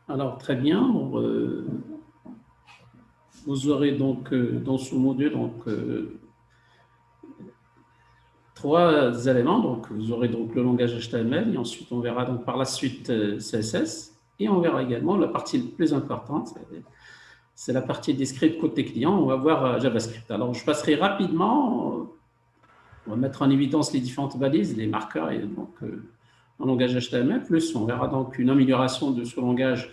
Alors, très bien. Vous aurez donc dans ce module trois éléments. Donc, vous aurez donc le langage HTML et ensuite on verra donc par la suite CSS et on verra également la partie la plus importante, c'est la partie des scripts côté client. On va voir JavaScript. Alors, je passerai rapidement. On va mettre en évidence les différentes balises, les marqueurs et donc en langage HTML. Plus, on verra donc une amélioration de ce langage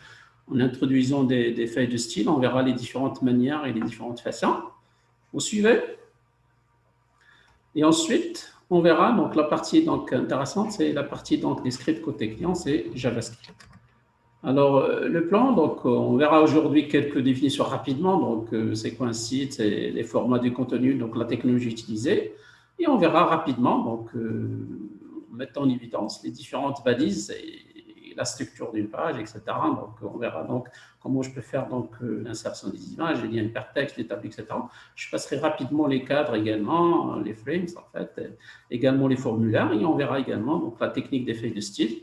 en introduisant des feuilles de style. On verra les différentes manières et les différentes façons. Vous suivez? Et ensuite, on verra donc la partie donc intéressante, c'est la partie donc des scripts côté client, c'est JavaScript. Alors le plan, donc on verra aujourd'hui quelques définitions rapidement. Donc c'est quoi un site, c'est les formats du contenu, donc la technologie utilisée, et on verra rapidement donc mettre en évidence les différentes balises et la structure d'une page, etc. Donc on verra donc comment je peux faire donc l'insertion des images, les liens hypertextes, les tableaux, etc. Je passerai rapidement les cadres également, les frames en fait, également les formulaires, et on verra également donc la technique des feuilles de style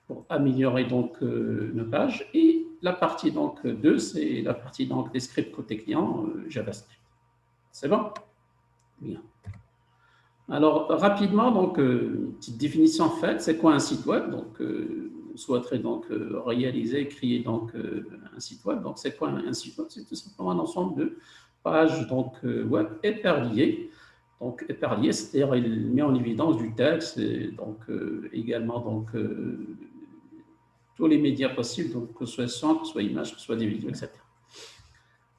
pour améliorer donc nos pages. Et la partie donc 2, c'est la partie donc des scripts côté client JavaScript. C'est bon? Bien. Alors rapidement, donc une petite définition en fait, c'est quoi un site web? Donc on souhaiterait donc réaliser, créer donc un site web. Donc c'est quoi un site web? C'est tout simplement un ensemble de pages donc web éparpillées. Donc éparpillées, c'est-à-dire il met en évidence du texte, et donc également donc tous les médias possibles, donc que ce soit son, que ce soit image, que ce soit des vidéos, etc.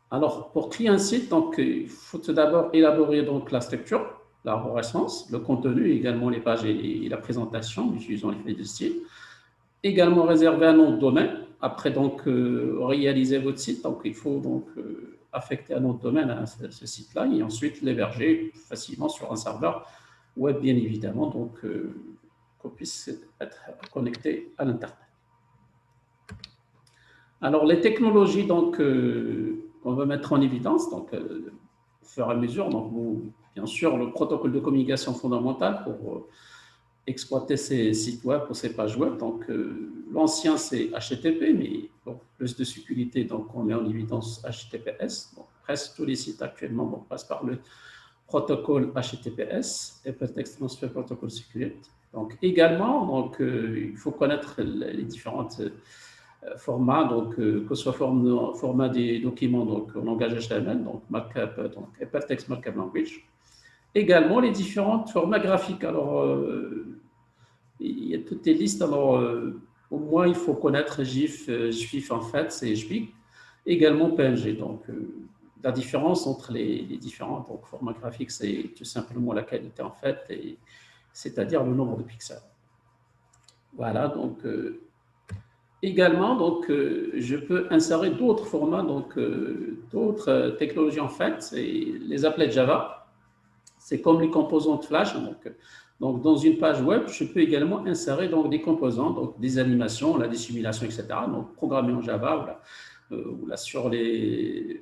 Alors, pour créer un site, donc, il faut tout d'abord élaborer donc, la structure, l'arborescence, le contenu, également les pages et la présentation, en utilisant les feuilles de style. Également réserver un nom de domaine. Après, donc, réaliser votre site. Donc, il faut donc affecter un nom de domaine à ce site-là et ensuite l'héberger facilement sur un serveur web, bien évidemment, donc qu'on puisse être connecté à l'Internet. Alors, les technologies donc, qu'on veut mettre en évidence, donc, au fur et à mesure, donc, bien sûr, le protocole de communication fondamentale pour exploiter ces sites web ou ces pages web. Donc, l'ancien, c'est HTTP, mais bon, plus de sécurité, donc on met en évidence HTTPS. Donc, presque tous les sites actuellement passent par le protocole HTTPS, Hypertext Transfer Protocol Security. Donc, également, donc, il faut connaître les différentes format, donc que ce soit format des documents donc, en langage HTML, donc markup, donc hypertext markup language. Également les différents formats graphiques. Alors, il y a toutes les listes. Alors, au moins, il faut connaître GIF, GIF en fait, c'est JPEG. Également PNG. Donc, la différence entre les différents donc, formats graphiques, c'est tout simplement la qualité en fait, c'est-à-dire le nombre de pixels. Voilà, donc également, donc, je peux insérer d'autres formats, donc d'autres technologies en fait, c'est les applets Java. C'est comme les composantes Flash. Donc, dans une page web, je peux également insérer donc, des composants, donc des animations, des simulations, etc. Donc, programmés en Java ou là sur les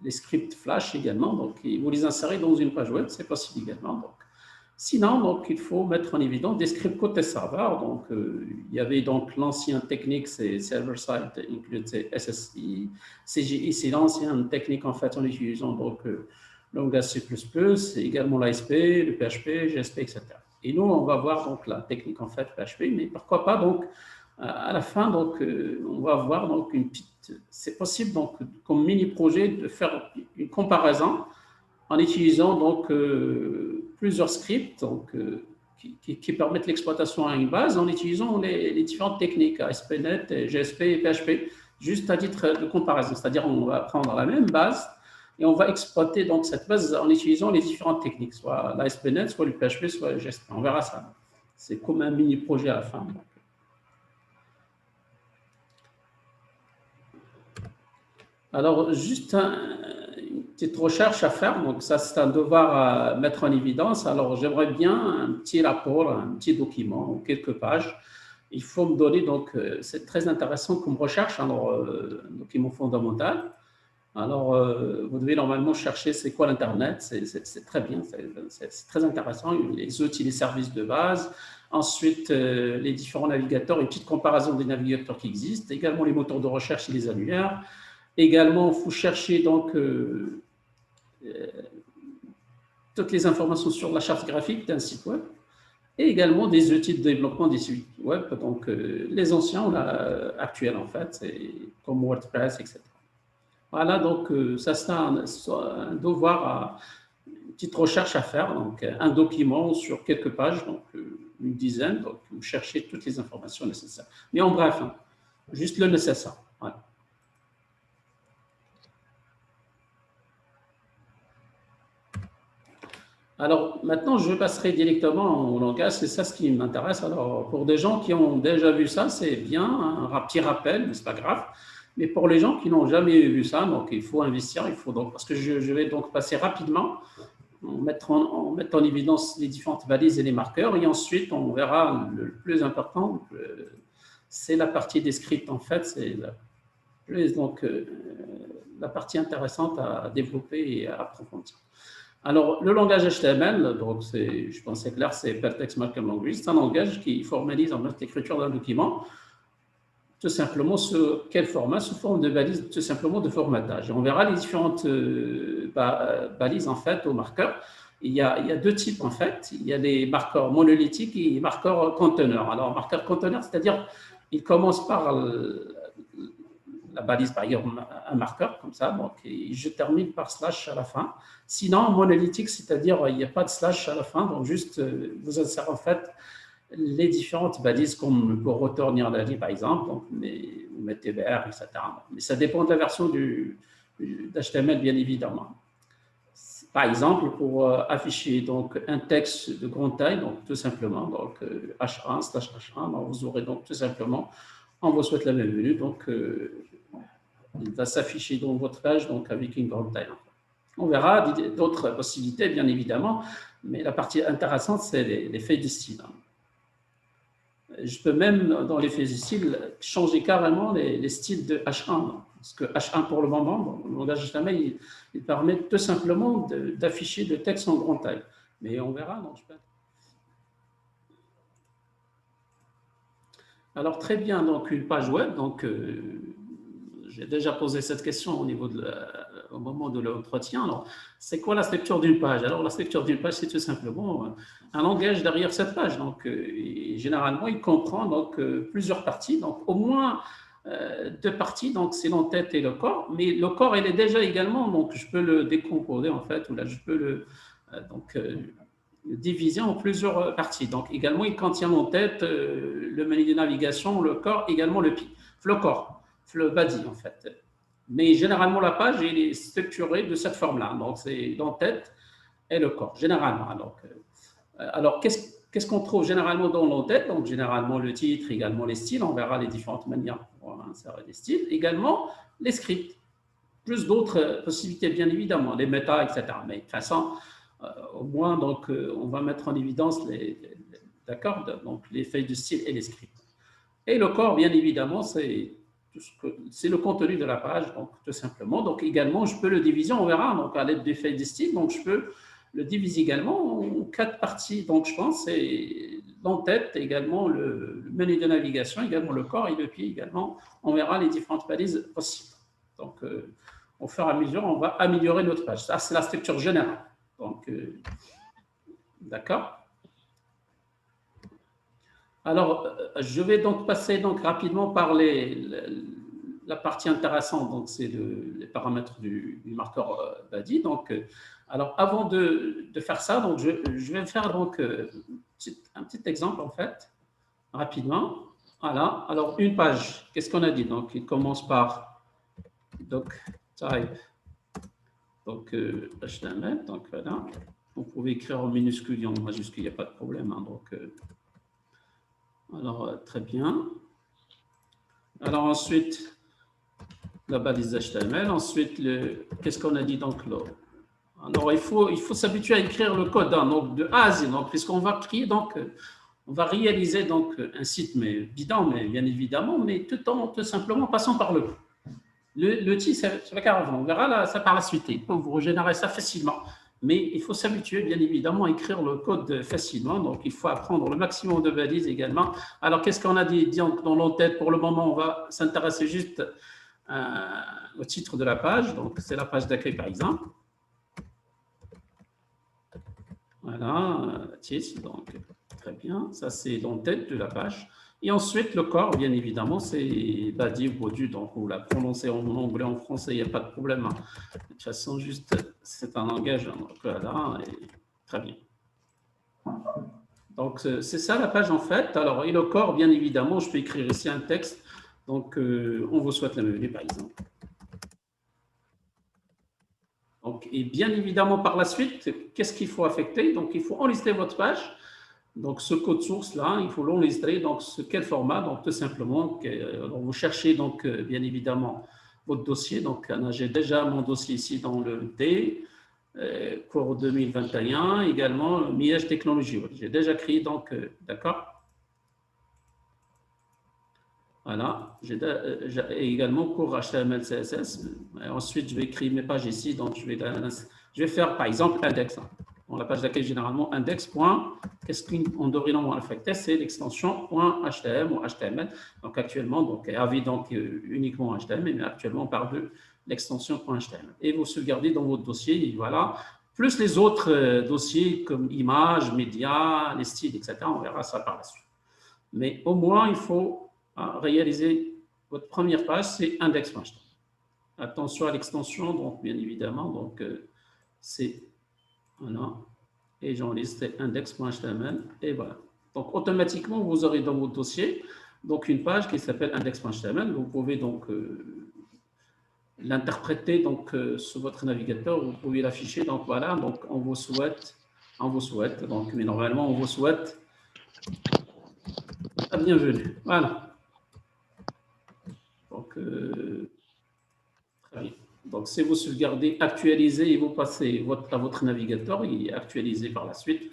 scripts Flash également. Donc, vous les insérez dans une page web, c'est possible également. Donc, sinon, donc, il faut mettre en évidence des scripts côté serveur. Donc, il y avait donc l'ancienne technique, c'est Server-Side Include, c'est SSI, CGI, c'est l'ancienne technique en fait en utilisant donc langage C++, également l'ASP, le PHP, GSP, etc. Et nous, on va voir donc la technique en fait PHP, mais pourquoi pas donc à la fin, donc, on va voir donc une petite. C'est possible donc comme mini projet de faire une comparaison en utilisant donc plusieurs scripts donc, qui permettent l'exploitation à une base en utilisant les différentes techniques ASP.NET, GSP et PHP, juste à titre de comparaison. C'est-à-dire on va prendre la même base et on va exploiter donc cette base en utilisant les différentes techniques, soit l'ASP.NET, soit le PHP, soit le GSP. On verra ça. C'est comme un mini-projet à la fin. Alors, juste une petite recherche à faire, donc ça c'est un devoir à mettre en évidence. Alors, j'aimerais bien un petit rapport, un petit document, ou quelques pages. Il faut me donner, donc c'est très intéressant comme recherche, alors un document fondamental. Alors, vous devez normalement chercher c'est quoi l'Internet, c'est très bien, c'est très intéressant, les outils, les services de base, Ensuite, les différents navigateurs et petites comparaisons des navigateurs qui existent. Également, les moteurs de recherche et les annuaires. Également, il faut chercher donc toutes les informations sur la charte graphique d'un site web et également des outils de développement des sites web, donc les anciens ou actuels en fait, comme WordPress, etc. Voilà, donc ça c'est un devoir, une petite recherche à faire, donc un document sur quelques pages, donc une dizaine, donc vous cherchez toutes les informations nécessaires. Mais en bref, hein, juste le nécessaire. Voilà. Alors maintenant, je passerai directement au langage, c'est ça ce qui m'intéresse. Alors pour des gens qui ont déjà vu ça, c'est bien, un petit rappel, mais ce n'est pas grave. Mais pour les gens qui n'ont jamais vu ça, donc il faut investir, il faut donc, parce que je vais donc passer rapidement, mettre en évidence les différentes balises et les marqueurs, et ensuite on verra le plus important, c'est la partie des scripts en fait, c'est donc la partie intéressante à développer et à approfondir. Alors, le langage HTML, donc je pense que c'est clair, c'est Hypertext Markup Language, c'est un langage qui formalise en fait l'écriture d'un document, tout simplement sous quel format, sous forme de balises, tout simplement de formatage. Et on verra les différentes balises en fait aux marqueurs. Il y a deux types en fait. Il y a des marqueurs monolithiques et des marqueurs conteneurs. Alors, marqueur conteneur, c'est-à-dire, il commence par la balise, par exemple, un marqueur comme ça, donc, et je termine par slash à la fin. Sinon, monolithique, c'est-à-dire il n'y a pas de slash à la fin, donc juste vous insérez en fait les différentes balises comme pour retourner la ligne, par exemple, donc, vous mettez BR, etc. Mais ça dépend de la version d'HTML, bien évidemment. Par exemple, pour afficher donc, un texte de grande taille, donc tout simplement, donc H1, slash H1, donc, vous aurez donc tout simplement, on vous souhaite la bienvenue, donc il va s'afficher dans votre page donc, avec une grande taille. On verra d'autres possibilités, bien évidemment, mais la partie intéressante, c'est l'effet de style. Je peux même, dans l'effet de style, changer carrément les styles de H1, parce que H1, pour le moment, le langage HTML, il permet tout simplement d'afficher le texte en grande taille. Mais on verra. Donc, Alors, très bien, donc une page web, donc j'ai déjà posé cette question au moment de l'entretien. Alors, c'est quoi la structure d'une page? Alors, la structure d'une page, c'est tout simplement un langage derrière cette page. Donc, généralement, il comprend donc plusieurs parties. Donc, au moins deux parties. Donc, c'est l'entête et le corps. Mais le corps, il est déjà également. Donc, je peux le décomposer en fait, ou là, je peux le diviser en plusieurs parties. Donc, également, il contient l'entête, le menu de navigation, le corps, également le corps. Le body en fait. Mais généralement, la page elle est structurée de cette forme-là. Donc, c'est l'entête et le corps, généralement. Alors qu'est-ce qu'on trouve généralement dans l'entête? Donc, généralement, le titre, également les styles. On verra les différentes manières pour insérer les styles. Également, les scripts. Plus d'autres possibilités, bien évidemment, les méta, etc. Mais de toute façon, au moins, donc, on va mettre en évidence les feuilles de style et les scripts. Et le corps, bien évidemment, c'est le contenu de la page, donc tout simplement. Donc également, je peux le diviser, on verra, donc à l'aide des feuilles de style, donc je peux le diviser également en 4 parties. Donc je pense c'est l'entête, également le menu de navigation, également le corps et le pied également. On verra les différentes balises possibles. Donc au fur et à mesure, on va améliorer notre page. Ça, c'est la structure générale. Donc, d'accord. Alors, je vais donc passer donc rapidement par la partie intéressante, donc c'est les paramètres du marqueur body. Donc, alors avant de faire ça, donc je vais faire donc un petit exemple en fait, rapidement. Voilà. Alors une page, qu'est-ce qu'on a dit? Donc il commence par doc type, donc HTML. Donc voilà, vous pouvez écrire en minuscule et en majuscule, il n'y a pas de problème. Hein, donc alors, très bien. Alors, ensuite, la balise HTML. Ensuite, qu'est-ce qu'on a dit donc là? Alors, il faut s'habituer à écrire le code hein, donc de A à Z. Donc, puisqu'on va créer, donc, on va réaliser donc un site mais bidon, mais bien évidemment, mais tout simplement passant par le l'outil, c'est pas grave. On verra là, ça par la suite. Il peut vous régénérer ça facilement. mais il faut s'habituer, bien évidemment, à écrire le code facilement. Donc, il faut apprendre le maximum de balises également. Alors, qu'est-ce qu'on a dit dans l'entête? Pour le moment, on va s'intéresser juste au titre de la page. Donc, c'est la page d'accueil, par exemple. Voilà, titre, donc très bien. Ça, c'est l'entête de la page. Et ensuite, le corps, bien évidemment, c'est body ou body. Donc, vous la prononcez en anglais, en français, il n'y a pas de problème. De toute façon, juste, c'est un langage. Donc, voilà, et très bien. Donc, c'est ça la page en fait. Alors, et le corps, bien évidemment, je peux écrire ici un texte. Donc, on vous souhaite la bienvenue, par exemple. Donc, et bien évidemment, par la suite, qu'est-ce qu'il faut affecter? Donc, il faut enregistrer votre page. Donc, ce code source-là, il faut l'enregistrer. Donc, quel format? Donc, tout simplement, vous cherchez donc, bien évidemment votre dossier. Donc, j'ai déjà mon dossier ici dans le D, cours 2021, également Miage Technologie. J'ai déjà créé, donc, d'accord? Voilà, j'ai également cours HTML, CSS. Ensuite, je vais créer mes pages ici. Donc, je vais faire, par exemple, index. Dans la page d'accueil, généralement, index. Qu'est-ce qu'on devrait normalement affecter? C'est l'extension .html ou HTML. Donc, actuellement, donc, avis donc uniquement HTML, mais actuellement, on parle de l'extension .html. Et vous sauvegardez dans votre dossier, et voilà. Plus les autres dossiers comme images, médias, les styles, etc. On verra ça par la suite. Mais au moins, il faut réaliser votre première page, c'est index.html. Attention à l'extension, donc bien évidemment, donc c'est voilà, et j'enregistre index.html et voilà. Donc automatiquement, vous aurez dans votre dossier donc une page qui s'appelle index.html. Vous pouvez donc l'interpréter donc sur votre navigateur, vous pouvez l'afficher. Donc voilà, donc on vous souhaite, donc mais normalement on vous souhaite la bienvenue. Voilà. Donc, très bien. Donc, si vous sauvegardez, actualisez et vous passez à votre navigateur et actualisez par la suite,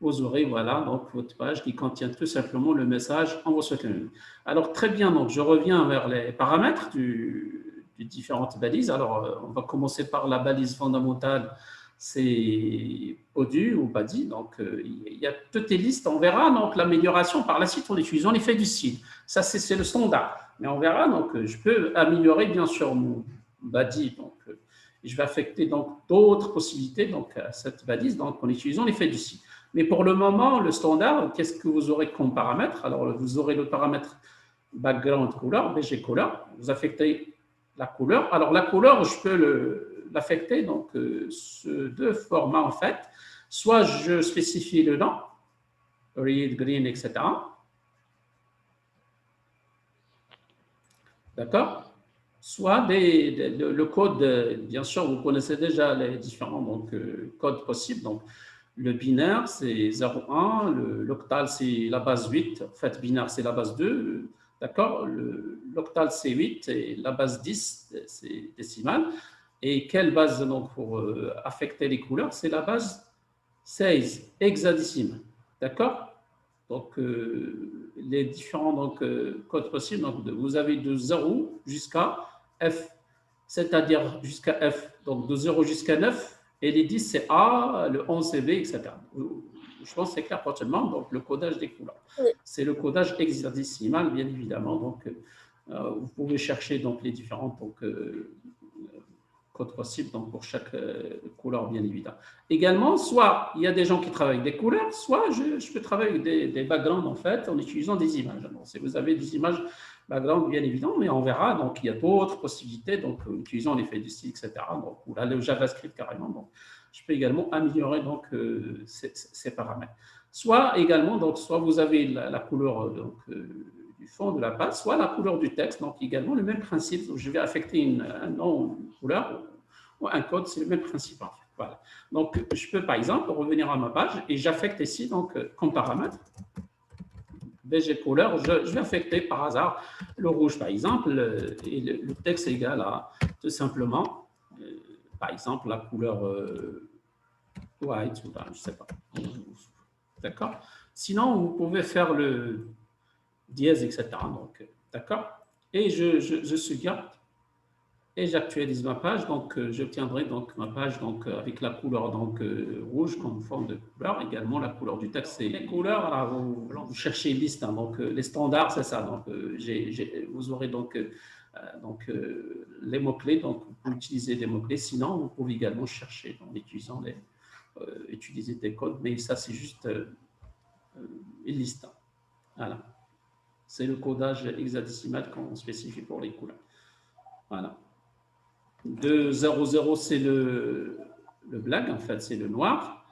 vous aurez voilà, donc, votre page qui contient tout simplement le message « On vous souhaite la bienvenue ». Alors, très bien, donc, je reviens vers les paramètres des différentes balises. Alors, on va commencer par la balise fondamentale, c'est body ou body. Donc, il y a toutes les listes. On verra donc l'amélioration par la suite en utilisant l'effet du style. Ça, c'est le standard. Mais on verra, donc je peux améliorer bien sûr mon body. Donc, je vais affecter donc d'autres possibilités donc, à cette balise donc, en utilisant l'effet du style. Mais pour le moment, le standard, qu'est-ce que vous aurez comme paramètre? Alors, vous aurez le paramètre background color, BG color. Vous affectez la couleur. Alors, la couleur, je peux l'affecter donc ce deux formats en fait. Soit je spécifie le nom, red, green, etc. D'accord? Soit le code, bien sûr, vous connaissez déjà les différents donc, codes possibles. Donc, le binaire, c'est 0,1, l'octal, c'est la base 8. En fait, binaire, c'est la base 2. D'accord? L'octal, c'est 8 et la base 10, c'est décimale. Et quelle base donc, pour affecter les couleurs? C'est la base 16, hexadécimale. D'accord? Donc, les différents donc, codes possibles, donc, vous avez de 0 jusqu'à F, c'est-à-dire jusqu'à F, donc de 0 jusqu'à 9, et les 10 c'est A, le 11 c'est B, etc. Je pense que c'est clair prochainement, donc le codage des couleurs. Oui. C'est le codage hexadécimal, bien évidemment, donc vous pouvez chercher donc, les différents donc, code possible donc pour chaque couleur, bien évidemment. Également, soit il y a des gens qui travaillent avec des couleurs, soit je peux travailler avec des backgrounds, en fait, en utilisant des images. Donc, si vous avez des images background, bien évidemment, mais on verra, donc il y a d'autres possibilités, donc en utilisant l'effet du style, etc. Donc, ou là, le JavaScript carrément. Donc, je peux également améliorer donc, ces paramètres. Soit également, donc, soit vous avez la couleur donc, du fond de la page, soit la couleur du texte, donc également le même principe. Je vais affecter un nom, une couleur ou un code, c'est le même principe en fait. Voilà. Donc, je peux par exemple revenir à ma page et j'affecte ici donc comme paramètre BG couleur, je vais affecter par hasard le rouge par exemple et le texte est égal à tout simplement par exemple la couleur white ou je ne sais pas. D'accord? Sinon, vous pouvez faire le dièse, etc. Donc, d'accord? Et je sauvegarde et j'actualise ma page. Donc, j'obtiendrai donc ma page donc, avec la couleur donc, rouge comme forme de couleur. Également, la couleur du texte, c'est les couleurs. Alors, vous cherchez une liste. Hein, donc, les standards, c'est ça. Donc, vous aurez donc, les mots-clés. Donc, vous pouvez utiliser des mots-clés. Sinon, vous pouvez également chercher en utilisant utiliser des codes. Mais ça, c'est juste une liste. Voilà. C'est le codage hexadécimal qu'on spécifie pour les couleurs. Voilà. 200, c'est le black, en fait, c'est le noir.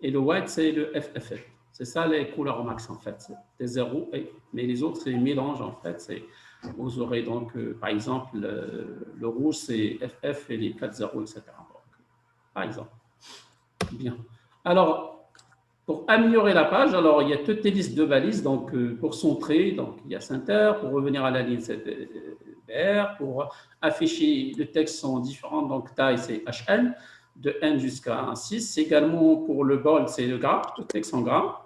Et le white, c'est le FFF. C'est ça les couleurs max, en fait. C'est des 0, mais les autres, c'est mélange, en fait. Vous aurez donc, par exemple, le rouge, c'est FF et les 4 0, etc. Donc, par exemple. Bien. Alors, pour améliorer la page, alors il y a toutes les listes de balises. Donc, pour centrer, donc il y a center. Pour revenir à la ligne, c'est BR. Pour afficher le texte en différents, donc taille, c'est HN, de N jusqu'à 6. Également, pour le bold, c'est le gras, le texte en gras.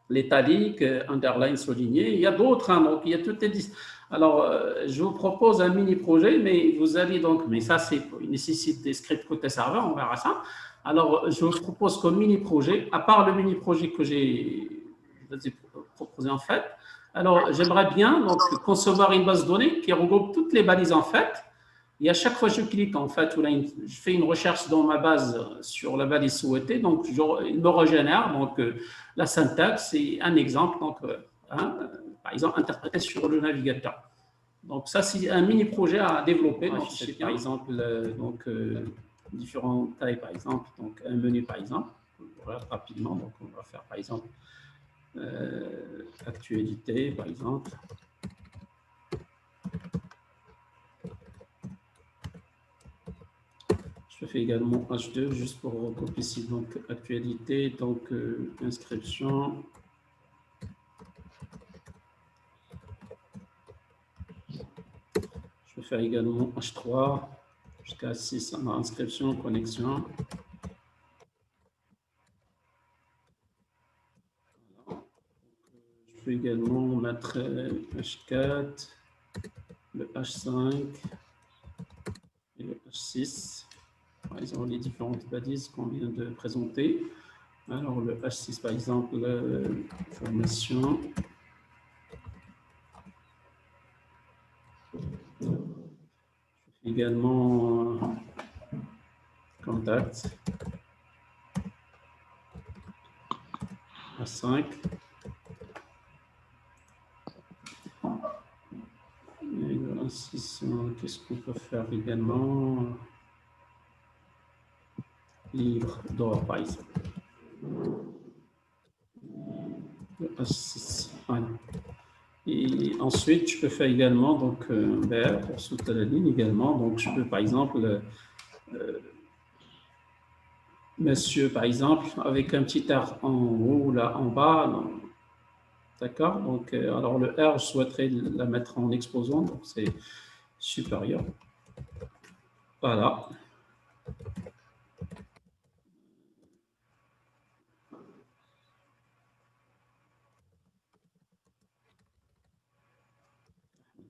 L'italique, underline, souligné. Il y a d'autres, hein, donc il y a toutes les listes. Alors, je vous propose un mini-projet, mais vous allez donc, mais ça, il nécessite des scripts côté serveur, on verra ça. Alors, je vous propose comme mini-projet, à part le mini-projet que j'ai proposé en fait, alors j'aimerais bien donc, concevoir une base de données qui regroupe toutes les balises en fait. Et à chaque fois que je clique en fait, ou là, je fais une recherche dans ma base sur la balise souhaitée, donc il me régénère donc la syntaxe et un exemple, donc par exemple interprété sur le navigateur. Donc ça c'est un mini projet à développer. Donc, par exemple différentes tailles par exemple, donc un menu par exemple. Voilà, rapidement, donc on va faire par exemple actualité par exemple. Je fais également H2 juste pour recopier ici donc actualité, donc inscription. Je vais faire également H3 jusqu'à 6 en inscription, connexion. Je peux également mettre H4, le H5 et le H6. Par exemple, les différentes balises qu'on vient de présenter. Alors, le H6, par exemple, formation. Je fais également contact. H5. Et le H6, qu'est-ce qu'on peut faire également? Livre d'or, par exemple. Le H6, voilà. Et ensuite, je peux faire également donc BR pour sauter la ligne également. Donc, je peux par exemple, monsieur par exemple, avec un petit R en haut, là en bas. D'accord. Donc, alors le R, je souhaiterais la mettre en exposant, donc c'est supérieur. Voilà.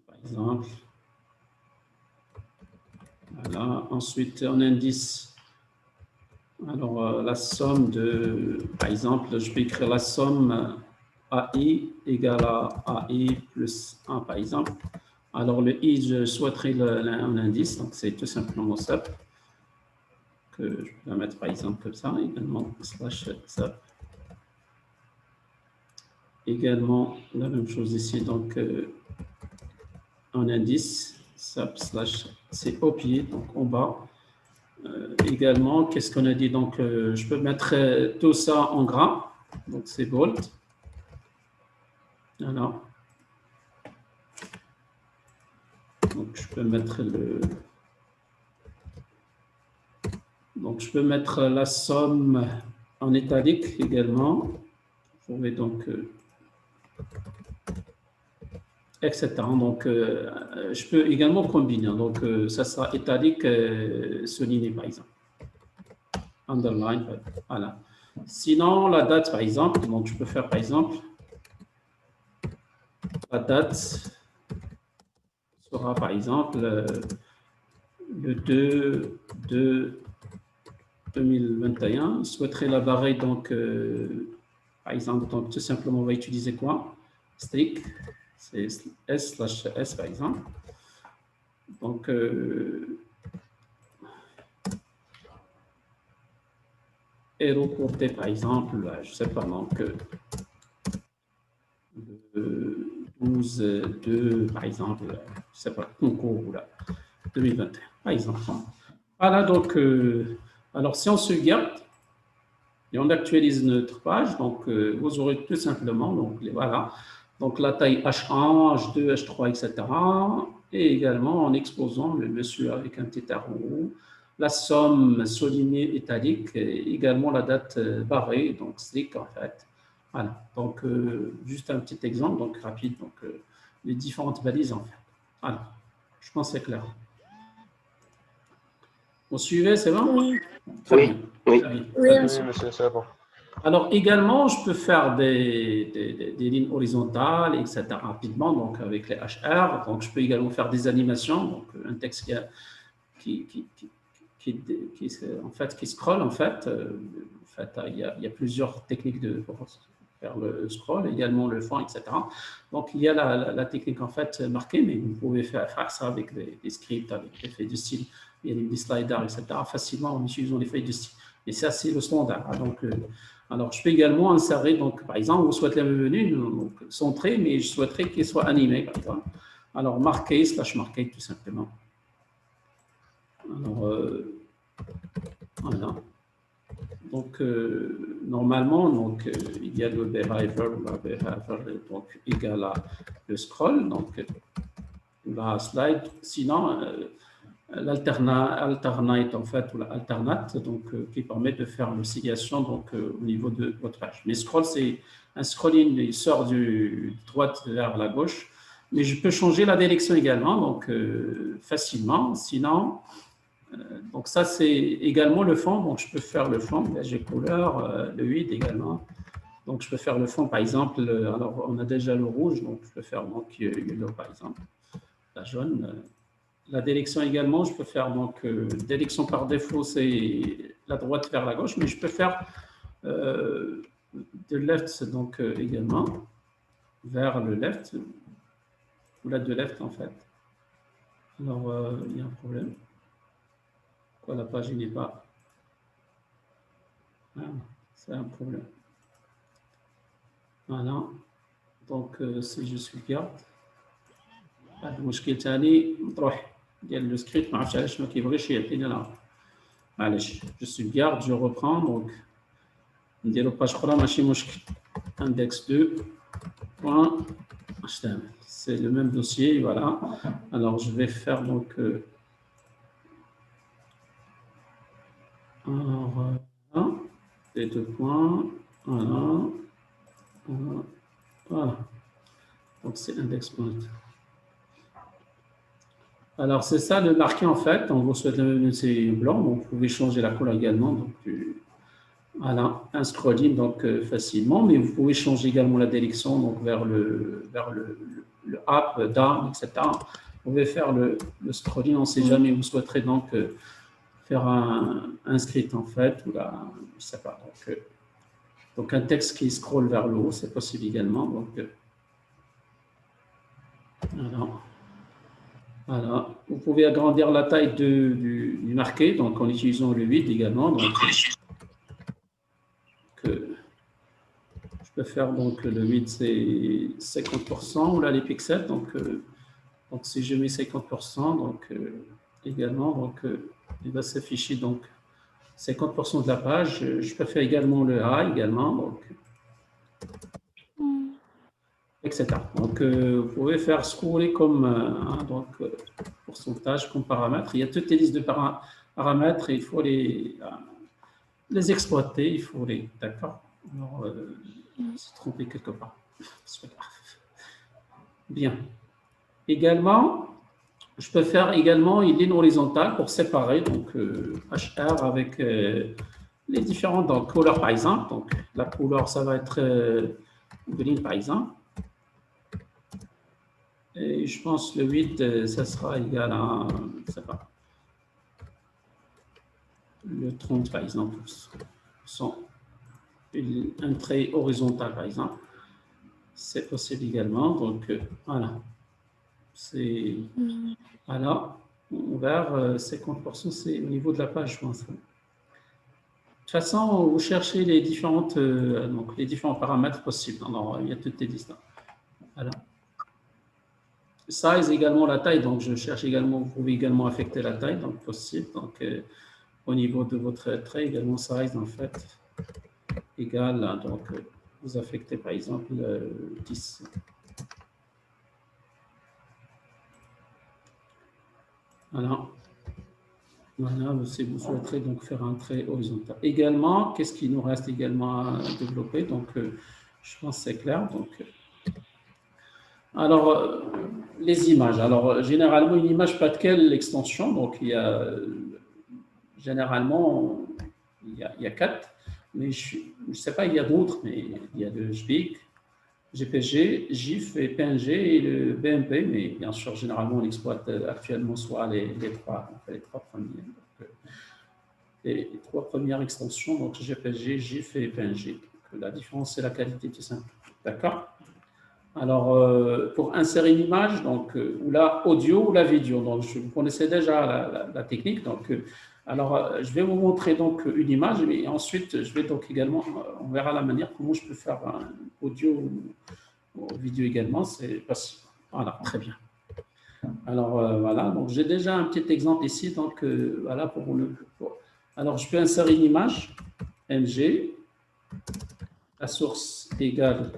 Par exemple. Voilà. Ensuite, en indice. Alors, la somme de, par exemple, je peux écrire la somme AI égale à AI plus 1, par exemple. Alors, le I, je souhaiterais un indice, donc c'est tout simplement ça. Que je peux la mettre, par exemple, comme ça, également, slash ça. Également, la même chose ici, donc un indice, sub slash, c'est au pied, donc en bas. Également, qu'est-ce qu'on a dit? Donc, je peux mettre tout ça en gras, donc c'est bold. Alors, donc je peux mettre donc je peux mettre la somme en italique également. Je vais donc etc. Donc, je peux également combiner. Donc, ça sera italique souligné, par exemple. Underline, voilà. Sinon, la date, par exemple, donc je peux faire, par exemple, la date sera, par exemple, le le 2 de 2021. Je souhaiterais la barrer, donc, par exemple, donc, tout simplement, on va utiliser quoi? Strict, c'est S/S, par exemple. Donc, héros courté, par exemple, je ne sais pas, donc, 12, 2, par exemple, je ne sais pas, concours, là, 2021, par exemple. Voilà, donc, alors, si on se garde et on actualise notre page, donc, vous aurez tout simplement, donc, voilà, donc la taille H1, H2, H3, etc. Et également en exposant le monsieur avec un petit arrow, la somme soulignée italique, et également la date barrée, donc strict en fait. Voilà, donc juste un petit exemple, donc rapide, donc les différentes balises en fait. Voilà, je pense que c'est clair. Vous suivez, c'est bon? Oui. Très bien. Oui. Très bien. Oui, Oui, monsieur. monsieur, c'est bon. Alors également, je peux faire des lignes horizontales, etc. rapidement, donc avec les HR. Donc je peux également faire des animations, donc un texte en fait, qui scrolle en fait. En fait, il y a plusieurs techniques pour faire le scroll, également le fond, etc. Donc il y a la technique en fait marquée, mais vous pouvez faire ça avec des scripts, avec des feuilles de style, il y a des sliders, etc. facilement en utilisant les feuilles de style. Et ça, c'est le standard. Donc, alors, je peux également insérer, donc, par exemple, vous souhaitez le menu donc, centré, mais je souhaiterais qu'il soit animé, par exemple. Alors, marqué, /marqué, tout simplement. Alors, voilà. Donc, normalement, donc, il y a le behavior, donc, égal à le scroll, donc, la slide. Sinon, l'alternate en fait ou l'alternate donc qui permet de faire l'oscillation donc au niveau de votre page. Mais scroll, c'est un scrolling, il sort du droite vers la gauche, mais je peux changer la direction également donc facilement. Sinon, donc ça c'est également le fond, donc je peux faire le fond, j'ai couleur, le 8 également. Donc je peux faire le fond par exemple, alors on a déjà le rouge, donc je peux faire donc yellow par exemple, la jaune. La direction également, je peux faire donc direction par défaut, c'est la droite vers la gauche, mais je peux faire de left donc également vers le left ou la de left en fait. Alors il y a un problème. Pourquoi la page n'est pas? Ah, c'est un problème. Voilà. Donc si je suis garde, المشكل تاني تروح ديال لو سكريبت ما عرفتش علاش ما كيبغيش يعطيني لا معليش جو سوي garde, je reprends donc نديرو باج اخرى ماشي مشكل index 2.html c'est le même dossier voilà alors je vais faire donc alors voilà les deux points voilà voilà donc c'est index point. Alors, c'est ça le marqué en fait. On vous souhaite c'est blanc, donc vous pouvez changer la couleur également. Donc, voilà, un scrolling donc facilement, mais vous pouvez changer également la direction donc vers le up, down, etc. Vous pouvez faire le scrolling. On ne sait jamais. Vous souhaiterez donc faire un script en fait ou je sais pas. Donc un texte qui scrolle vers le haut, c'est possible également. Donc voilà. Voilà. Vous pouvez agrandir la taille du marqué, donc en utilisant le 8 également. Donc, je peux faire donc le 8, c'est 50%, ou là les pixels. Donc si je mets 50%, donc également, donc il va s'afficher donc 50% de la page. Je peux faire également le A également, donc, etc. Donc vous pouvez faire scroller comme donc pourcentage comme paramètre. Il y a toutes les listes de paramètres et il faut les exploiter, il faut les. D'accord. Alors, c'est trompé quelque part. C'est pas grave. Bien. Également, je peux faire également une ligne horizontale pour séparer donc HR avec les différentes donc, couleurs par exemple. Donc la couleur, ça va être green par exemple. Et je pense que le 8, ça sera égal à, je ne sais pas, le 30 par exemple, sans un trait horizontal par exemple, c'est possible également. Donc voilà, c'est voilà, vers 50%, c'est au niveau de la page, je pense. De toute façon, vous cherchez les différentes, donc les différents paramètres possibles. Alors, il y a toutes les distances. Voilà. Size également la taille, donc je cherche également, vous pouvez également affecter la taille, donc possible. Donc au niveau de votre trait également size en fait égal, donc vous affectez par exemple 10. Voilà. Voilà, si vous souhaiterez donc faire un trait horizontal. Également, qu'est-ce qui nous reste également à développer? Donc je pense que c'est clair. Donc alors, les images. Alors, généralement, une image, pas de quelle extension. Donc, il y a généralement, il y a 4. Mais je ne sais pas, il y a d'autres, mais il y a le JPEG, GPG, GIF et PNG et le BMP. Mais bien sûr, généralement, on exploite actuellement soit les trois premiers. Donc, les trois premières extensions, donc GPG, GIF et PNG. Donc, la différence, c'est la qualité tout simple. D'accord? Alors, pour insérer une image, donc, ou la audio ou la vidéo, donc vous connaissez déjà la technique. Donc, alors, je vais vous montrer donc une image, et ensuite, je vais donc également, on verra la manière comment je peux faire un audio ou vidéo également. C'est possible. Voilà, très bien. Alors, voilà, donc j'ai déjà un petit exemple ici. Donc, voilà, alors, je peux insérer une image, MG, la source égale.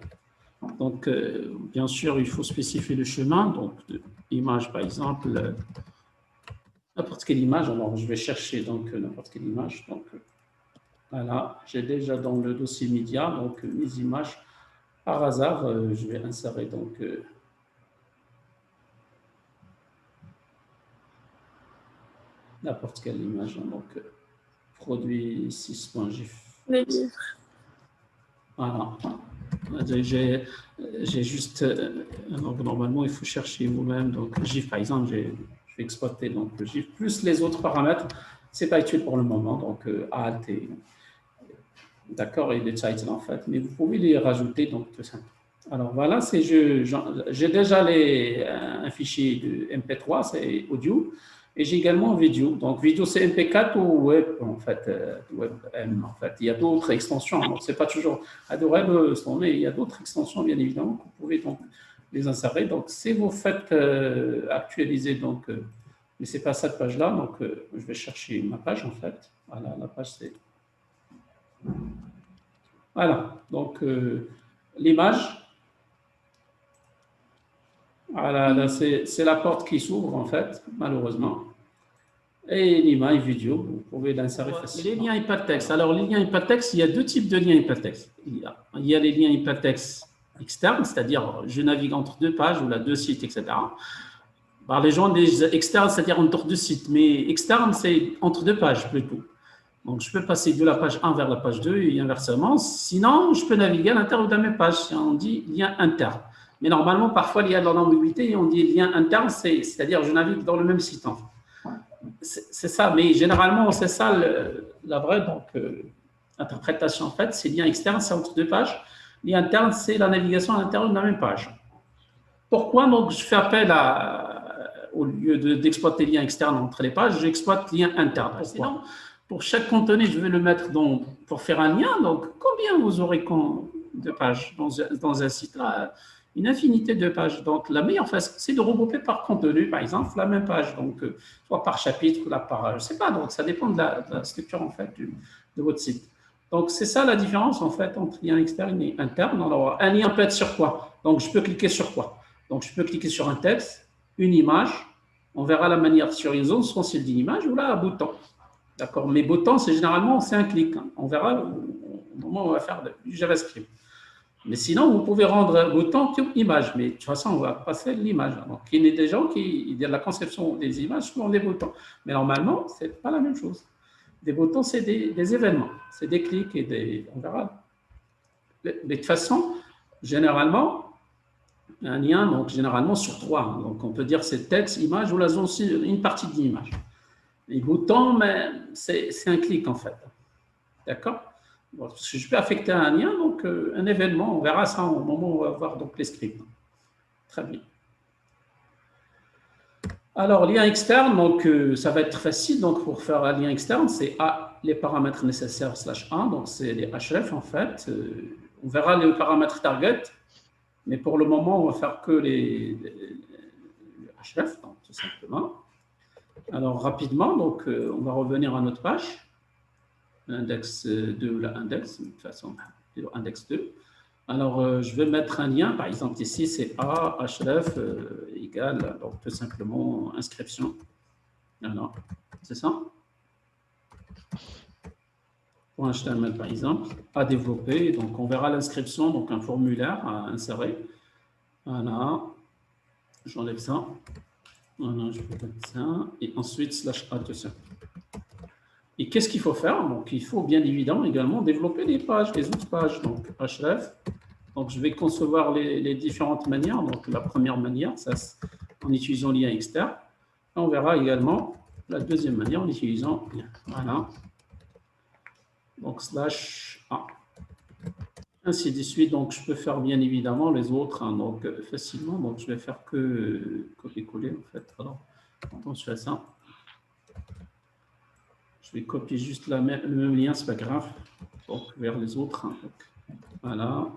Donc, bien sûr, il faut spécifier le chemin. Donc, image, par exemple, n'importe quelle image. Alors, je vais chercher donc n'importe quelle image. Donc, voilà, j'ai déjà dans le dossier média, donc mes images. Par hasard, je vais insérer donc n'importe quelle image. Donc, produit 6.gif. Voilà. J'ai juste, donc normalement, il faut chercher vous-même. Donc, GIF, par exemple, je vais exploiter donc, le GIF, plus les autres paramètres. Ce n'est pas utile pour le moment, donc Alt et d'accord, et les titres en fait, mais vous pouvez les rajouter, donc tout ça. Alors voilà, j'ai déjà un fichier de MP3, c'est audio, et j'ai également vidéo. Donc vidéo, c'est MP4 ou web, en fait, WebM, en fait. Il y a d'autres extensions, donc c'est pas toujours AdoWeb, mais il y a d'autres extensions, bien évidemment, que vous pouvez donc les insérer. Donc si vous faites actualiser, donc, mais c'est pas cette page-là, donc je vais chercher ma page, en fait. Voilà, la page, c'est... Voilà, donc l'image, voilà, là, c'est la porte qui s'ouvre en fait, malheureusement. Et l'image vidéo, vous pouvez l'insérer facilement. Les liens hypertextes. Alors, les liens hypertextes, il y a deux types de liens hypertextes. Il y a les liens hypertextes externes, c'est-à-dire je navigue entre deux pages ou là, deux sites, etc. Alors, les gens disent externes, c'est-à-dire entre deux sites, mais externe, c'est entre deux pages plutôt. Donc, je peux passer de la page 1 vers la page 2 et inversement. Sinon, je peux naviguer à l'intérieur de la même page. On dit lien interne. Mais normalement, parfois, il y a dans l'ambiguïté et on dit lien interne, c'est-à-dire je navigue dans le même site. C'est ça, mais généralement, c'est ça la vraie interprétation. En fait, c'est lien externe, c'est entre deux pages. Lien interne, c'est la navigation à l'intérieur de la même page. Pourquoi donc je fais appel au lieu d'exploiter lien externe entre les pages, j'exploite lien interne. Sinon, pour chaque contenu, je vais le mettre pour faire un lien. Donc, combien vous aurez de pages dans un site là? Une infinité de pages. Donc, la meilleure façon, c'est de regrouper par contenu, par exemple, la même page. Donc, soit par chapitre, ou par, je ne sais pas. Donc, ça dépend de la structure, en fait, de votre site. Donc, c'est ça la différence, en fait, entre lien externe et interne. Alors, un lien peut être sur quoi? Donc, je peux cliquer sur quoi? Donc, je peux cliquer sur un texte, une image. On verra la manière sur une zone sensible d'une image ou là, un bouton. D'accord, mais bouton, c'est généralement, c'est un clic. On verra au moment où on va faire du JavaScript. Mais sinon, vous pouvez rendre bouton comme image. Mais de toute façon, on va passer l'image. Donc, il y a des gens qui, de la conception des images, font des boutons. Mais normalement, ce n'est pas la même chose. Des boutons, c'est des événements. C'est des clics et on verra. Mais de toute façon, généralement, un lien, donc généralement sur trois. Donc, on peut dire c'est texte, image ou la zone, une partie d'une image. Les boutons, mais c'est un clic en fait. D'accord? Bon, parce que je peux affecter un lien, donc un événement, on verra ça au moment où on va voir donc, les scripts. Très bien. Alors, lien externe, donc ça va être facile. Donc, pour faire un lien externe, c'est les paramètres nécessaires /1, donc c'est les href en fait. On verra les paramètres target, mais pour le moment, on va faire que les href, donc, tout simplement. Alors, rapidement, donc, on va revenir à notre page. L'index 2, l'index, de toute façon, index 2. Alors, je vais mettre un lien, par exemple, ici, c'est A, href, égale, donc tout simplement, inscription. Alors, c'est ça. Pour HTML, par exemple, à développer. Donc, on verra l'inscription, donc un formulaire à insérer. Voilà. J'enlève ça. Voilà, je peux mettre ça. Et ensuite, /A, tout ça. Et qu'est-ce qu'il faut faire? Donc, il faut bien évidemment également développer des pages, des autres pages. Donc, href. Donc, je vais concevoir les différentes manières. Donc, la première manière, ça, en utilisant lien externe. Et on verra également la deuxième manière en utilisant lien. Voilà. Donc, /A. Ainsi de suite. Donc, je peux faire bien évidemment les autres hein, donc, facilement. Donc, je vais faire que copier-coller en fait. Alors, quand je fais ça, je vais copier juste le même lien, c'est pas grave. Donc, vers les autres. Hein, donc, voilà.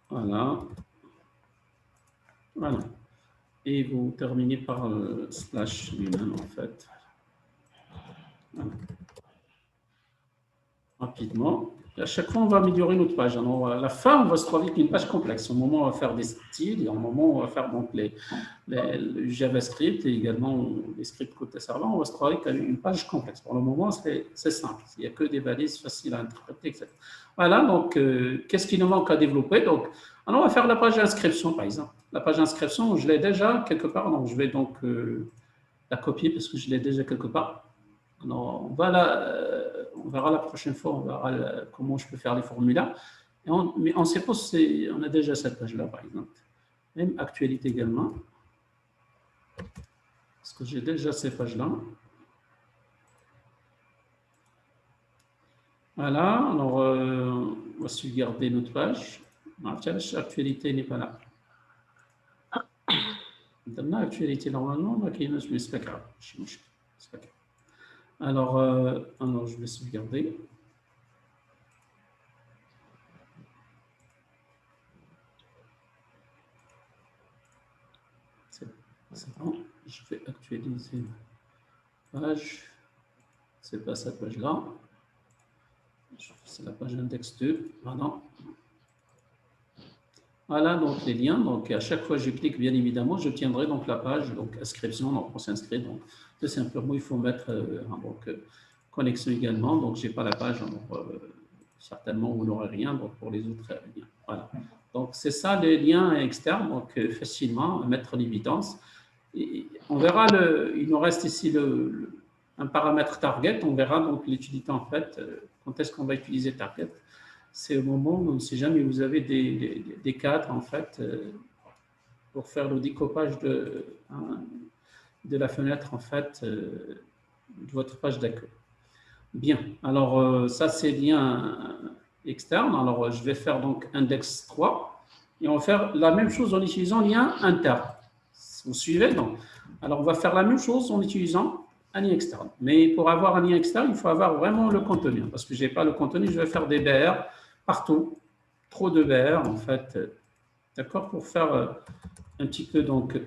Voilà. Voilà. Et vous terminez par / lui-même, en fait. Voilà. Rapidement. Et à chaque fois, on va améliorer notre page. Alors, à la fin, on va se trouver avec une page complexe. Au moment où on va faire des styles, et au moment où on va faire donc, le JavaScript et également les scripts côté serveur, on va se trouver avec une page complexe. Pour le moment, c'est simple. Il n'y a que des balises faciles à interpréter, etc. Voilà, donc, qu'est-ce qui nous manque à développer? Donc, alors, on va faire la page d'inscription, par exemple. La page d'inscription, je l'ai déjà quelque part. Donc, je vais donc la copier parce que je l'ai déjà quelque part. Alors, on verra la prochaine fois, on verra comment je peux faire les formulaires. Mais on sait pas si on a déjà cette page-là, par exemple. Même actualité également. Parce que j'ai déjà ces pages-là. Voilà, alors on va sauvegarder notre page. Actualité n'est pas là. Dans l'actualité, normalement, mais c'est pas grave. C'est pas grave. Alors, je vais sauvegarder. C'est bon. Je vais actualiser la page. C'est pas cette page-là. C'est la page index 2. Voilà. Voilà donc les liens. Donc à chaque fois que je clique, bien évidemment, j'obtiendrai donc la page, donc inscription, donc on s'inscrit. Donc tout simplement, il faut mettre connexion également. Donc j'ai pas la page, alors, certainement vous n'aurez rien donc, pour les autres liens. Voilà. Donc c'est ça les liens externes, donc facilement à mettre en évidence. Et on verra il nous reste ici un paramètre target. On verra donc l'utilité en fait. Quand est-ce qu'on va utiliser target? C'est au moment où, si jamais vous avez des cadres, en fait, pour faire le découpage de la fenêtre, en fait, de votre page d'accueil. Bien, alors ça, c'est lien externe. Alors, je vais faire donc index 3 et on va faire la même chose en utilisant lien interne. Vous suivez donc? Alors, on va faire la même chose en utilisant un lien externe. Mais pour avoir un lien externe, il faut avoir vraiment le contenu. Parce que je n'ai pas le contenu, je vais faire des BR partout, trop de BR en fait, d'accord, pour faire un petit peu donc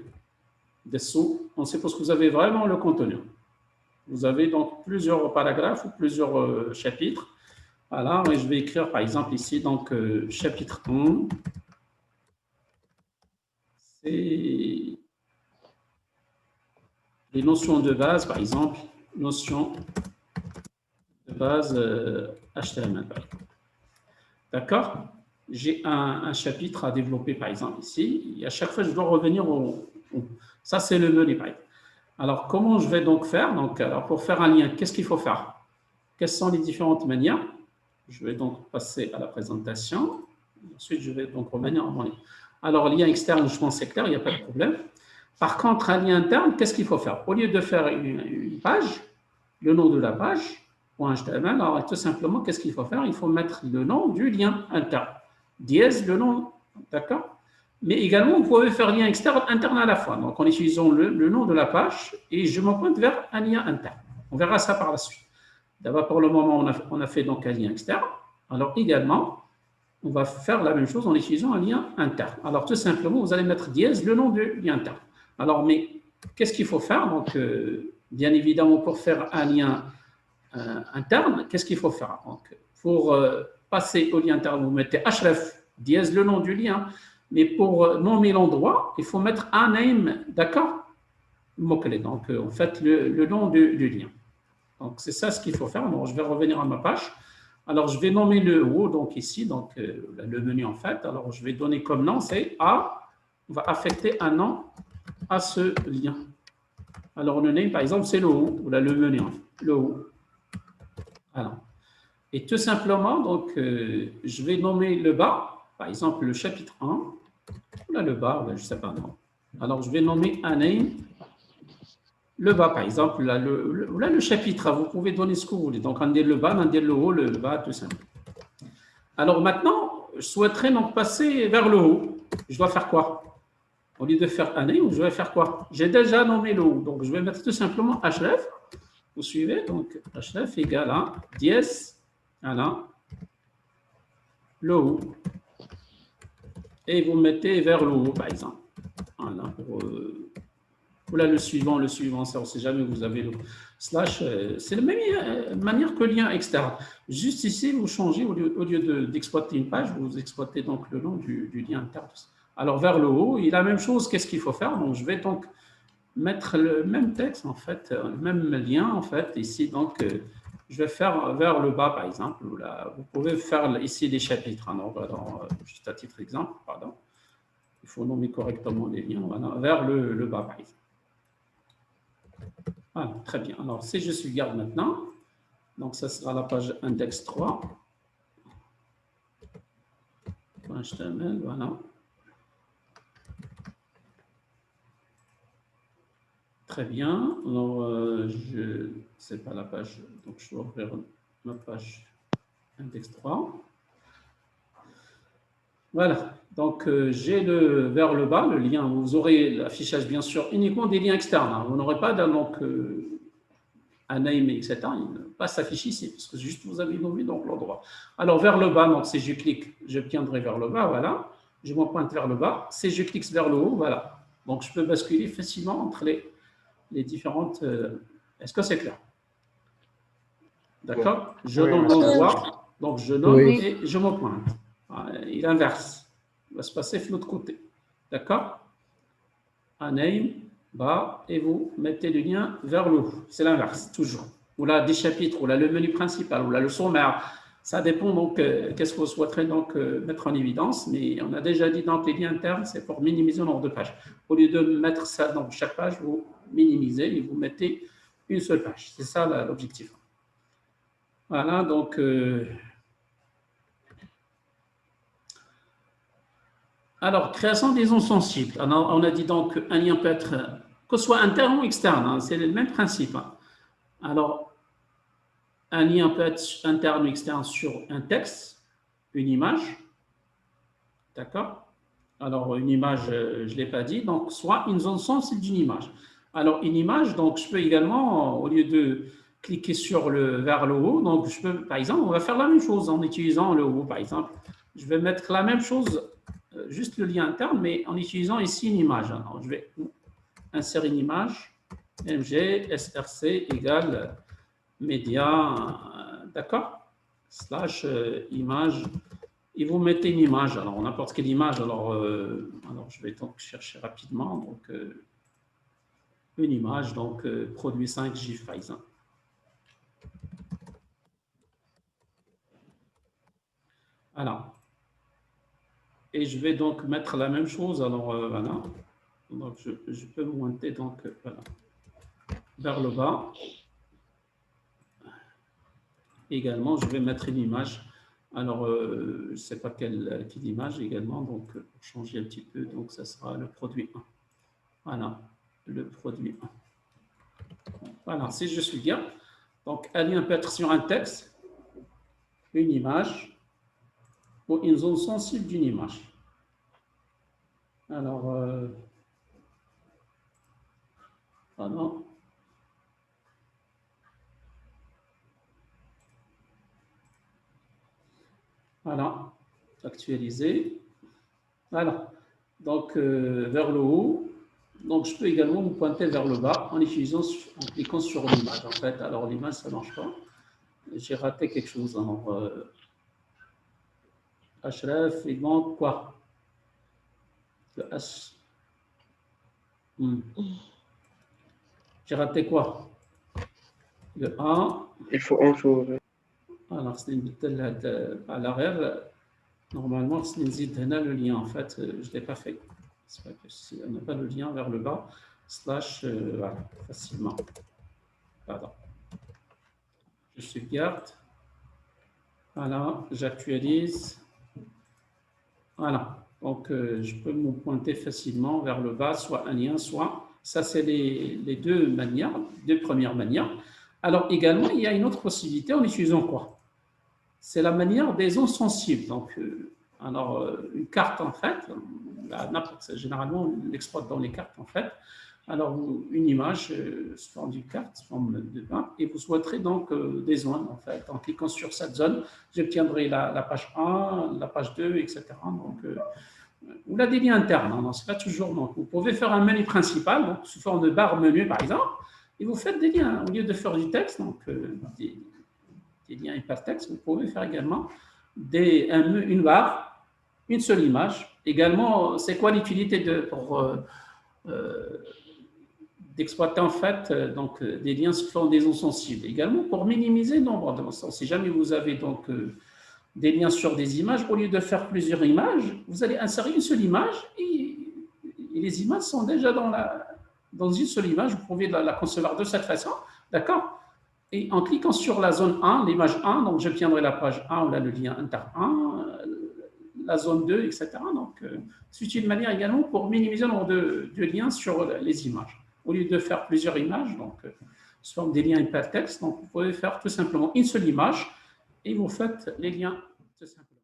des sauts. On suppose que vous avez vraiment le contenu. Vous avez donc plusieurs paragraphes ou plusieurs chapitres. Voilà, et je vais écrire par exemple ici donc chapitre 1. C'est les notions de base, par exemple, notions de base HTML. D'accord? J'ai un chapitre à développer, par exemple, ici. Et à chaque fois, je dois revenir Ça, c'est le menu, par exemple. Alors, comment je vais donc faire? Donc, alors, pour faire un lien, qu'est-ce qu'il faut faire? Quelles sont les différentes manières? Je vais donc passer à la présentation. Ensuite, je vais donc revenir à mon lien. Alors, lien externe, je pense que c'est clair, il n'y a pas de problème. Par contre, un lien interne, qu'est-ce qu'il faut faire? Au lieu de faire une page, le nom de la page, ou un HTML, alors tout simplement, qu'est-ce qu'il faut faire? Il faut mettre le nom du lien interne, dièse le nom, d'accord? Mais également, vous pouvez faire lien externe, interne à la fois. Donc, en utilisant le nom de la page, et je me pointe vers un lien interne. On verra ça par la suite. D'abord, pour le moment, on a fait donc un lien externe. Alors, également, on va faire la même chose en utilisant un lien interne. Alors, tout simplement, vous allez mettre dièse le nom du lien interne. Alors, mais qu'est-ce qu'il faut faire? Donc, bien évidemment, pour faire un lien interne, qu'est-ce qu'il faut faire? Donc, pour passer au lien interne, vous mettez href dièse le nom du lien. Mais pour nommer l'endroit, il faut mettre un name, d'accord? Mot-clé. Donc, en fait, le nom du lien. Donc, c'est ça ce qu'il faut faire. Alors, je vais revenir à ma page. Alors, je vais nommer le haut, donc ici, donc le menu en fait. Alors, je vais donner comme nom, c'est A. On va affecter un nom à ce lien. Alors, le name, par exemple, c'est le haut, ou là, le menu, en fait, le haut. Alors, et tout simplement, donc, je vais nommer le bas, par exemple, le chapitre 1. Là, le bas, je ne sais pas, non. Alors, je vais nommer un name. Le bas, par exemple, là, le chapitre, vous pouvez donner ce que vous voulez. Donc, on dit le bas, on dit le haut, le bas, tout simplement. Alors maintenant, je souhaiterais donc passer vers le haut. Je dois faire quoi? Au lieu de faire un name, je vais faire quoi? J'ai déjà nommé le haut. Donc, je vais mettre tout simplement href. Vous suivez? Donc, href égale à dièse, voilà, le haut. Et vous mettez vers le haut, par exemple. Voilà, voilà le suivant, ça, on ne sait jamais, vous avez le slash. C'est la même manière que le lien externe. Juste ici, vous changez, au lieu d'exploiter une page, vous exploitez donc le nom du lien interne. Alors, vers le haut, et la même chose, qu'est-ce qu'il faut faire? Donc, je vais donc mettre le même texte, en fait, le même lien, en fait, ici. Donc, je vais faire vers le bas, par exemple. Là, vous pouvez faire ici des chapitres. Hein, juste à titre d'exemple, pardon. Il faut nommer correctement les liens. Voilà, vers le bas, par exemple. Voilà, très bien. Alors, si je sauvegarde maintenant, donc ça sera la page index 3. HTML, voilà. Très bien. Alors, c'est pas la page, donc je vais ouvrir ma page index 3. Voilà. Donc, j'ai vers le bas le lien. Vous aurez l'affichage, bien sûr, uniquement des liens externes. Hein. Vous n'aurez pas donc un name, etc. Il ne va pas s'afficher ici, parce que juste vous avez nommé donc l'endroit. Alors, vers le bas, donc si je clique, je viendrai vers le bas, voilà. Je me pointe vers le bas. Si je clique vers le haut, voilà. Donc, je peux basculer facilement entre les différentes. Est-ce que c'est clair? D'accord? Je nomme l'endroit, donc je nomme et je me pointe. Il inverse. Il va se passer de l'autre côté. D'accord? Un name, bas, et vous mettez le lien vers le haut. C'est l'inverse, toujours. Ou là, des chapitres, ou là, le menu principal, ou là, le sommaire. Ça dépend donc, qu'est-ce que vous souhaiterez donc mettre en évidence. Mais on a déjà dit donc les liens internes, c'est pour minimiser le nombre de pages. Au lieu de mettre ça dans chaque page, vous minimisez et vous mettez une seule page. C'est ça l'objectif. Voilà, donc. Alors, création des zones sensibles. Alors, on a dit donc qu'un lien peut être, que ce soit interne ou externe, hein, c'est le même principe. Hein. Alors, un lien peut être interne ou externe sur un texte, une image. D'accord? Alors, une image, je ne l'ai pas dit, donc soit une zone sensible d'une image. Alors, une image, donc je peux également, au lieu de cliquer vers le haut, donc je peux, par exemple, on va faire la même chose en utilisant le haut, par exemple. Je vais mettre la même chose, juste le lien interne, mais en utilisant ici une image. Alors, je vais insérer une image, mg src égale média, d'accord? Slash image. Et vous mettez une image, alors n'importe quelle image, alors je vais donc chercher rapidement, donc une image, donc produit 5 GIF par exemple. Voilà. Et je vais donc mettre la même chose, alors voilà. Donc je peux monter donc voilà, vers le bas. Également, je vais mettre une image. Alors, je ne sais pas quelle image également, donc pour changer un petit peu, donc ça sera le produit 1. Voilà, le produit. Voilà, si je suis bien. Donc, un lien peut être sur un texte, une image ou une zone sensible d'une image. Alors, voilà. Voilà, actualiser. Voilà. Donc, vers le haut. Donc, je peux également me pointer vers le bas en cliquant sur l'image, en fait. Alors, l'image, ça ne marche pas. J'ai raté quelque chose. Alors, href, il manque quoi? Le H. J'ai raté quoi? Le A. Il faut entourer. Alors, c'est à l'arrière. Normalement, c'est le lien. En fait, je ne l'ai pas fait. C'est pas que si on n'a pas le lien vers le bas, slash, voilà, facilement. Pardon. Je sauvegarde. Voilà, j'actualise. Voilà. Donc, je peux me pointer facilement vers le bas, soit un lien, soit. Ça, c'est les deux manières, deux premières manières. Alors, également, il y a une autre possibilité en utilisant quoi? C'est la manière des zones sensibles. Donc, une carte, en fait, généralement, on l'exploite dans les cartes, en fait. Alors, une image sous forme d'une carte, sous forme de bain, et vous souhaiterez donc des zones, en fait. En cliquant sur cette zone, j'obtiendrai la page 1, la page 2, etc. Donc, ou là, des liens internes, hein, c'est pas toujours. Donc, vous pouvez faire un menu principal, donc, sous forme de barre menu, par exemple, et vous faites des liens. Au lieu de faire du texte, donc des liens hypertexte, vous pouvez faire également une barre, une seule image. Également, c'est quoi l'utilité d'exploiter en fait donc, des liens sous forme des zones sensibles? Également pour minimiser le nombre de sens. Si jamais vous avez donc des liens sur des images, au lieu de faire plusieurs images, vous allez insérer une seule image et les images sont déjà dans une seule image. Vous pouvez la concevoir de cette façon, d'accord? Et en cliquant sur la zone 1, l'image 1, donc j'obtiendrai la page 1 où là le lien inter 1, la zone 2, etc. Donc, c'est une manière également pour minimiser le nombre de liens sur les images. Au lieu de faire plusieurs images, donc sous forme des liens hypertextes, donc vous pouvez faire tout simplement une seule image et vous faites les liens tout simplement.